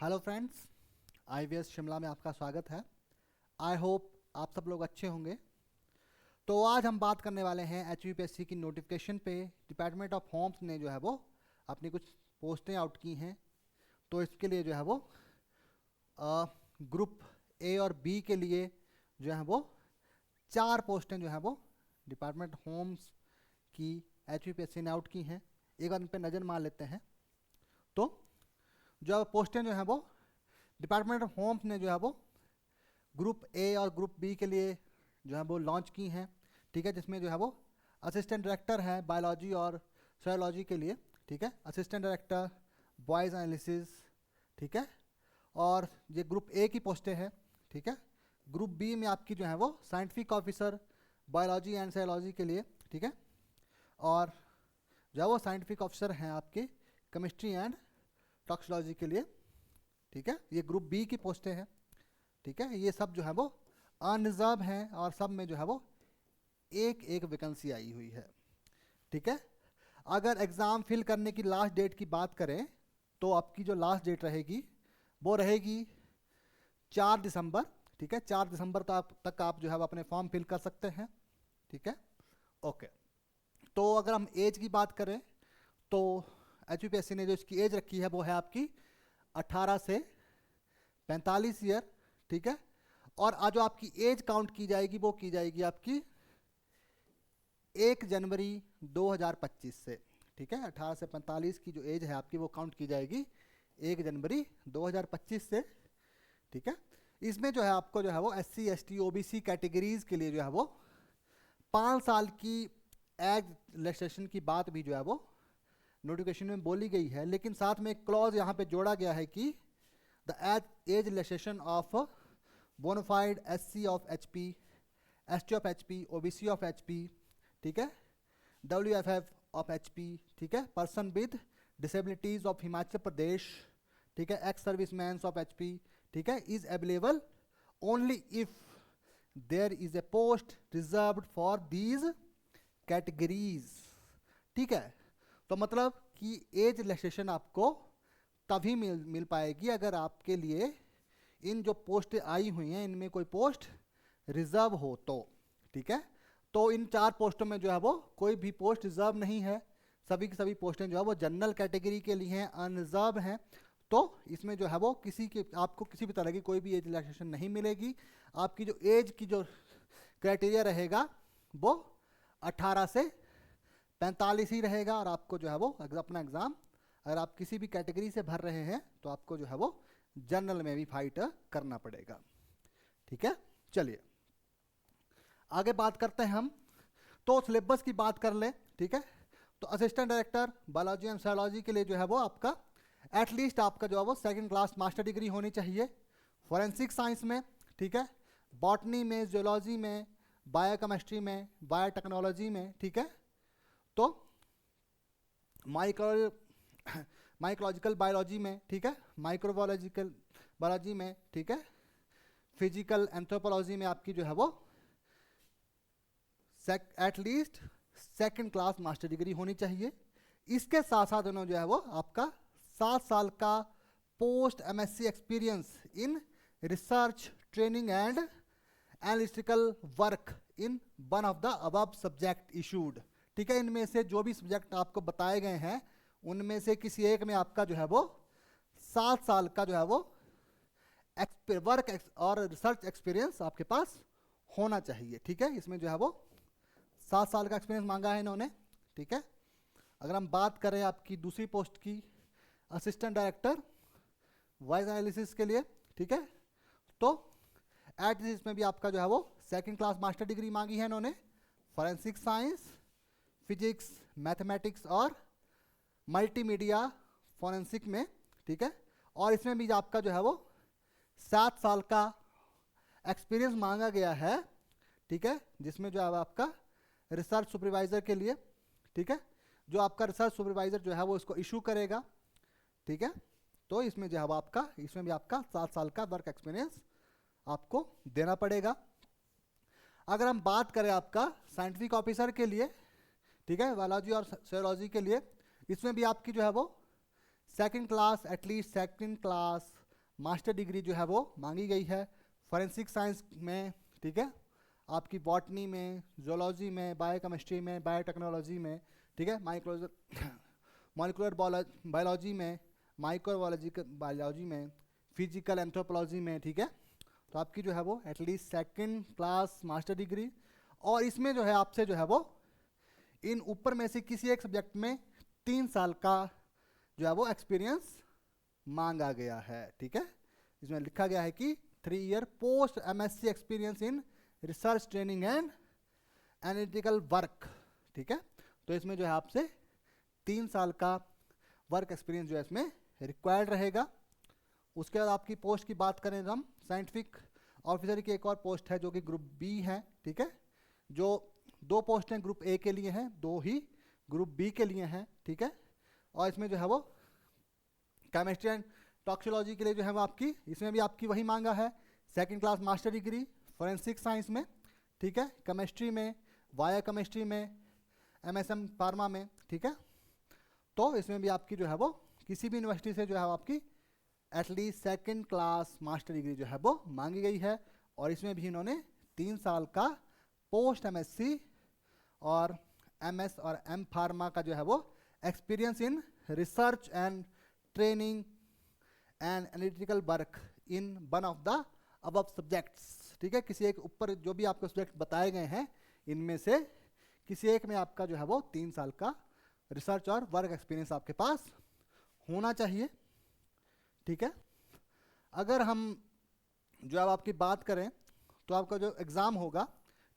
Hello friends, IVS Shimla में आपका स्वागत है। आई होप आप सब लोग अच्छे होंगे। तो आज हम बात करने वाले हैं एचयूपीएससी की नोटिफिकेशन पे। डिपार्टमेंट ऑफ होम्स ने जो है वो अपनी कुछ पोस्टें आउट की हैं। तो इसके लिए जो है वो ग्रुप ए और बी के लिए जो है वो 4 पोस्टें जो है वो डिपार्टमेंट होम्स की एचयूपीएससी ने आउट की हैं। एक बार इन पर नज़र मार लेते हैं। तो जो पोस्टें जो हैं वो डिपार्टमेंट ऑफ होम्स ने जो है वो ग्रुप ए और ग्रुप बी के लिए जो है वो लॉन्च की हैं। ठीक है, जिसमें जो है वो असिस्टेंट डायरेक्टर है बायोलॉजी और सेरोलॉजी के लिए। ठीक है, असिस्टेंट डायरेक्टर बॉयज़ एनालिसिस। ठीक है, और ये ग्रुप ए की पोस्टें हैं। ठीक है, ग्रुप बी में आपकी जो है वो scientific officer biology and serology के लिए। ठीक है, और जो है वो साइंटिफिक ऑफिसर हैं आपके केमिस्ट्री एंड टॉक्सिकोलॉजी के लिए। ठीक है, ये ग्रुप बी की पोस्टें हैं। ठीक है, ये सब जो है वो अनरिजर्व हैं और सब में जो है वो एक एक वैकेंसी आई हुई है। ठीक है, अगर एग्ज़ाम फिल करने की लास्ट डेट की बात करें तो आपकी जो लास्ट डेट रहेगी वो रहेगी 4 दिसंबर। ठीक है, 4 दिसंबर तक आप जो है वो अपने फॉर्म फिल कर सकते हैं। ठीक है, ओके। तो अगर हम एज की बात करें तो एचयूपीएससी ने जो इसकी एज रखी है वो है आपकी 18 से 45 ईयर। ठीक है, और आज जो आपकी एज काउंट की जाएगी वो की जाएगी आपकी 1 जनवरी 2025 से। ठीक है, 18 से 45 की जो एज है आपकी वो काउंट की जाएगी 1 जनवरी 2025 से। ठीक है, इसमें जो है आपको जो है वो SC ST OBC कैटेगरीज के लिए जो है वो 5 साल की एज रिलैक्सेशन की बात भी जो है वो नोटिफिकेशन में बोली गई है। लेकिन साथ में एक क्लॉज यहाँ पे जोड़ा गया है कि the age relaxation of bonafide SC of HP, ST of HP, OBC of HP, ठीक है, WFF ऑफ HP, ठीक है, person with disabilities of Himachal Pradesh, ठीक है, एक्स सर्विसमैन ऑफ HP, ठीक है, is available only if there is a post reserved for these categories. ठीक है, तो मतलब कि एज रिलैक्सेशन आपको तभी मिल पाएगी अगर आपके लिए इन जो पोस्ट आई हुई हैं इनमें कोई पोस्ट रिजर्व हो तो। ठीक है, तो इन 4 पोस्टों में जो है वो कोई भी पोस्ट रिजर्व नहीं है। सभी की सभी पोस्टें जो है वो जनरल कैटेगरी के लिए हैं, अनरिजर्व हैं। तो इसमें जो है वो आपको किसी भी तरह की कोई भी एज रिलैक्सेशन नहीं मिलेगी। आपकी जो एज की जो क्राइटेरिया रहेगा वो 18 से 45 ही रहेगा। और आपको जो है वो अपना एग्ज़ाम अगर आप किसी भी कैटेगरी से भर रहे हैं तो आपको जो है वो जनरल में भी फाइट करना पड़ेगा। ठीक है, चलिए आगे बात करते हैं हम। तो सिलेबस की बात कर लें। ठीक है, तो assistant director biology and serology के लिए जो है वो आपका एटलीस्ट आपका जो है वो 2nd क्लास मास्टर डिग्री होनी चाहिए फॉरेंसिक साइंस में। ठीक है, बॉटनी में, जियोलॉजी में, बायोकेमिस्ट्री में, बायोटेक्नोलॉजी में। ठीक है, तो माइक्रोलॉजिकल बायोलॉजी में, ठीक है, माइक्रोबायोलॉजिकल बायोलॉजी में, ठीक है, फिजिकल एंथ्रोपोलॉजी में आपकी जो है वो at least 2nd class master degree होनी चाहिए। इसके साथ साथ उन्होंने जो है वो आपका 7 साल का post MSc experience in research training and analytical work in one of the above subject issued. ठीक है, इनमें से जो भी सब्जेक्ट आपको बताए गए हैं उनमें से किसी एक में आपका जो है वो 7 साल का जो है वो वर्क और रिसर्च एक्सपीरियंस आपके पास होना चाहिए। ठीक है, इसमें जो है वो 7 साल का एक्सपीरियंस मांगा है इन्होंने। ठीक है, अगर हम बात करें आपकी दूसरी पोस्ट की असिस्टेंट डायरेक्टर वॉइस एनालिसिस के लिए, ठीक है, तो इसमें भी आपका जो है वो 2nd क्लास मास्टर डिग्री मांगी है इन्होंने फॉरेंसिक साइंस, फिजिक्स, मैथमेटिक्स और मल्टीमीडिया फॉरेंसिक में। ठीक है, और इसमें भी आपका जो है वो 7 साल का एक्सपीरियंस मांगा गया है। ठीक है, जिसमें जो है आपका रिसर्च सुपरवाइज़र के लिए, ठीक है, जो आपका रिसर्च सुपरवाइज़र जो है वो इसको इशू करेगा। ठीक है, तो इसमें जो है इसमें भी आपका 7 साल का वर्क एक्सपीरियंस आपको देना पड़ेगा। अगर हम बात करें आपका साइंटिफिक ऑफिसर के लिए, ठीक है, बायोलॉजी और सेरोलॉजी के लिए, इसमें भी आपकी जो है वो 2nd class at least 2nd class master degree जो है वो मांगी गई है फॉरेंसिक साइंस में, ठीक है, आपकी बॉटनी में, जोलॉजी में, बायोकेमिस्ट्री में, बायोटेक्नोलॉजी में, ठीक है, मॉलिक्यूलर बायोलॉजी में, बायोलॉजी में, फिजिकल एंथ्रोपोलॉजी में, ठीक है। तो आपकी जो है वो at least second class master degree, और इसमें जो है आपसे जो है वो इन ऊपर में से किसी एक सब्जेक्ट में 3 साल का जो है वो एक्सपीरियंस मांगा गया है, ठीक है। इसमें लिखा गया है कि 3 year post MSc experience in research training and analytical work, ठीक है। तो इसमें जो है आपसे 3 साल का वर्क एक्सपीरियंस जो है इसमें रिक्वायर्ड रहेगा। उसके बाद आपकी पोस्ट की बात करें तो हम साइंटिफिक ऑफिसर की एक और पोस्ट है जो कि ग्रुप बी है, ठीक है। जो 2 पोस्टें ग्रुप ए के लिए हैं, 2 ही ग्रुप बी के लिए हैं, ठीक है। और इसमें जो है वो केमिस्ट्री एंड टॉक्सिकोलॉजी के लिए जो है वो आपकी, इसमें भी आपकी वही मांगा है, second class master degree forensic science में, ठीक है, केमिस्ट्री में, बायो केमिस्ट्री में, MSM फार्मा में, ठीक है। तो इसमें भी आपकी जो है वो किसी भी यूनिवर्सिटी से जो है आपकी at least second class master degree जो है वो मांगी गई है। और इसमें भी इन्होंने 3 साल का पोस्ट MSc और MS और M फार्मा का जो है वो experience in research and training and analytical work in one of the above subjects, ठीक है। किसी एक ऊपर जो भी आपको सब्जेक्ट बताए गए हैं इनमें से किसी एक में आपका जो है वो 3 साल का रिसर्च और वर्क एक्सपीरियंस आपके पास होना चाहिए, ठीक है। अगर हम जो अब आपकी बात करें तो आपका जो एग्ज़ाम होगा,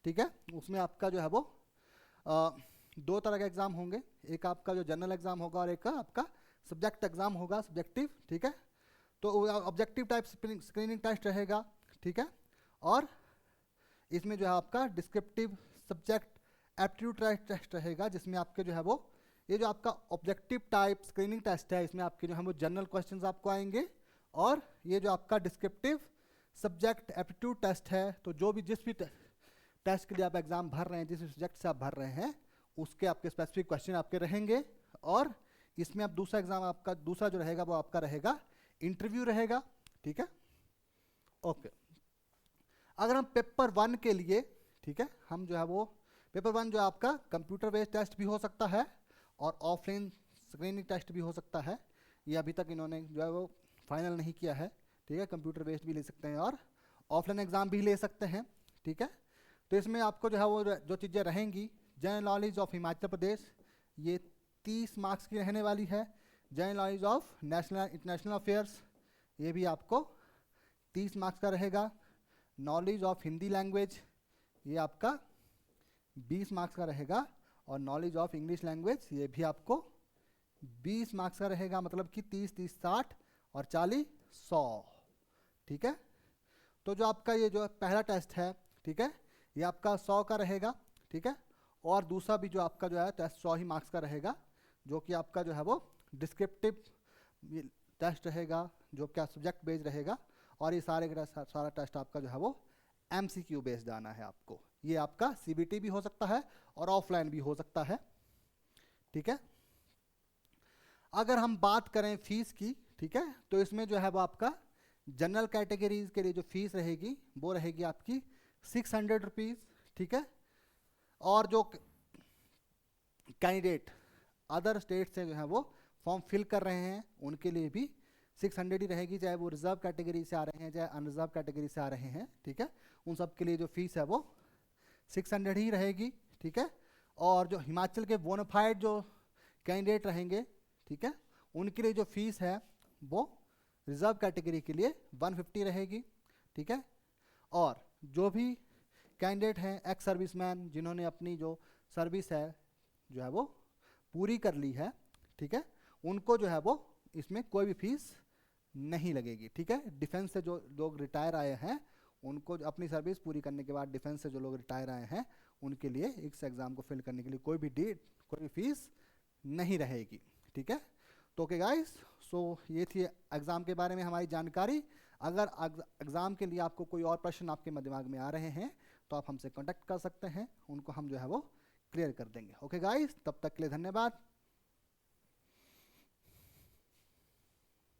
ठीक है, उसमें आपका जो है वो 2 तरह के एग्ज़ाम होंगे। एक आपका जो जनरल एग्ज़ाम होगा और एक आपका सब्जेक्ट एग्ज़ाम होगा, सब्जेक्टिव, ठीक है। तो ऑब्जेक्टिव टाइप स्क्रीनिंग टेस्ट रहेगा, ठीक है। और इसमें जो है आपका डिस्क्रिप्टिव सब्जेक्ट एप्टीट्यूड टेस्ट रहेगा, जिसमें आपके जो है वो ये जो आपका ऑब्जेक्टिव टाइप स्क्रीनिंग टेस्ट है इसमें आपके जो है वो जनरल क्वेश्चंस आपको आएंगे। और ये जो आपका डिस्क्रिप्टिव सब्जेक्ट एप्टीट्यूड टेस्ट है, तो जो भी जिस भी टेस्ट के लिए आप एग्जाम भर रहे हैं, जिस सब्जेक्ट से आप भर रहे हैं उसके आपके स्पेसिफिक क्वेश्चन आपके रहेंगे। और इसमें अब दूसरा एग्जाम आपका दूसरा जो रहेगा वो आपका रहेगा इंटरव्यू रहेगा, ठीक है, ओके। अगर हम पेपर 1 के लिए, ठीक है, हम जो है वो पेपर 1 जो आपका कंप्यूटर बेस्ड टेस्ट भी हो सकता है और ऑफलाइन स्क्रीनिंग टेस्ट भी हो सकता है। ये अभी तक इन्होंने जो है वो फाइनल नहीं किया है, ठीक है। कंप्यूटर बेस्ड भी ले सकते हैं और ऑफलाइन एग्ज़ाम भी ले सकते हैं, ठीक है। तो इसमें आपको जो है वो जो चीज़ें रहेंगी, जनरल नॉलेज ऑफ हिमाचल प्रदेश ये 30 मार्क्स की रहने वाली है। General knowledge of national international affairs ये भी आपको 30 मार्क्स का रहेगा। नॉलेज ऑफ हिंदी लैंग्वेज ये आपका 20 मार्क्स का रहेगा। और नॉलेज ऑफ इंग्लिश लैंग्वेज ये भी आपको 20 मार्क्स का रहेगा, मतलब कि 30 30 60 और 40 100, ठीक है। तो जो आपका ये जो पहला टेस्ट है, ठीक है, ये आपका 100 का रहेगा, ठीक है। और दूसरा भी जो आपका जो है टेस्ट 100 ही मार्क्स का रहेगा, जो कि आपका जो है वो डिस्क्रिप्टिव टेस्ट रहेगा, जो क्या सब्जेक्ट बेस्ड रहेगा। और ये सारा टेस्ट आपका जो है वो MCQ बेस्ड आना है आपको। ये आपका CBT भी हो सकता है और ऑफलाइन भी हो सकता है, ठीक है। अगर हम बात करें फीस की, ठीक है, तो इसमें जो है वो आपका जनरल कैटेगरीज के लिए जो फीस रहेगी वो रहेगी आपकी 600 रुपीज़, ठीक है। और जो कैंडिडेट अदर स्टेट से जो है वो फॉर्म फिल कर रहे हैं उनके लिए भी 600 ही रहेगी, चाहे वो रिजर्व कैटेगरी से आ रहे हैं चाहे अनरिजर्व कैटेगरी से आ रहे हैं, ठीक है। उन सब के लिए जो फीस है वो 600 ही रहेगी, ठीक है। और जो हिमाचल के बोनाफाइड जो कैंडिडेट रहेंगे, ठीक है, उनके लिए जो फीस है वो रिजर्व कैटेगरी के लिए 150 रहेगी, ठीक है। और जो भी कैंडिडेट हैं एक्स सर्विसमैन जिन्होंने अपनी जो सर्विस है जो है वो पूरी कर ली है, ठीक है, उनको जो है वो इसमें कोई भी फीस नहीं लगेगी, ठीक है। डिफेंस से जो लोग रिटायर आए हैं उनको अपनी सर्विस पूरी करने के बाद डिफेंस से जो लोग रिटायर आए हैं उनके लिए इस एग्ज़ाम को फिल करने के लिए कोई भी फीस नहीं रहेगी, ठीक है। तो ओके गाइस, सो ये थी एग्ज़ाम के बारे में हमारी जानकारी। अगर एग्ज़ाम के लिए आपको कोई और प्रश्न आपके दिमाग में आ रहे हैं तो आप हमसे कांटेक्ट कर सकते हैं, उनको हम जो है वो क्लियर कर देंगे। ओके गाइस, तब तक के लिए धन्यवाद।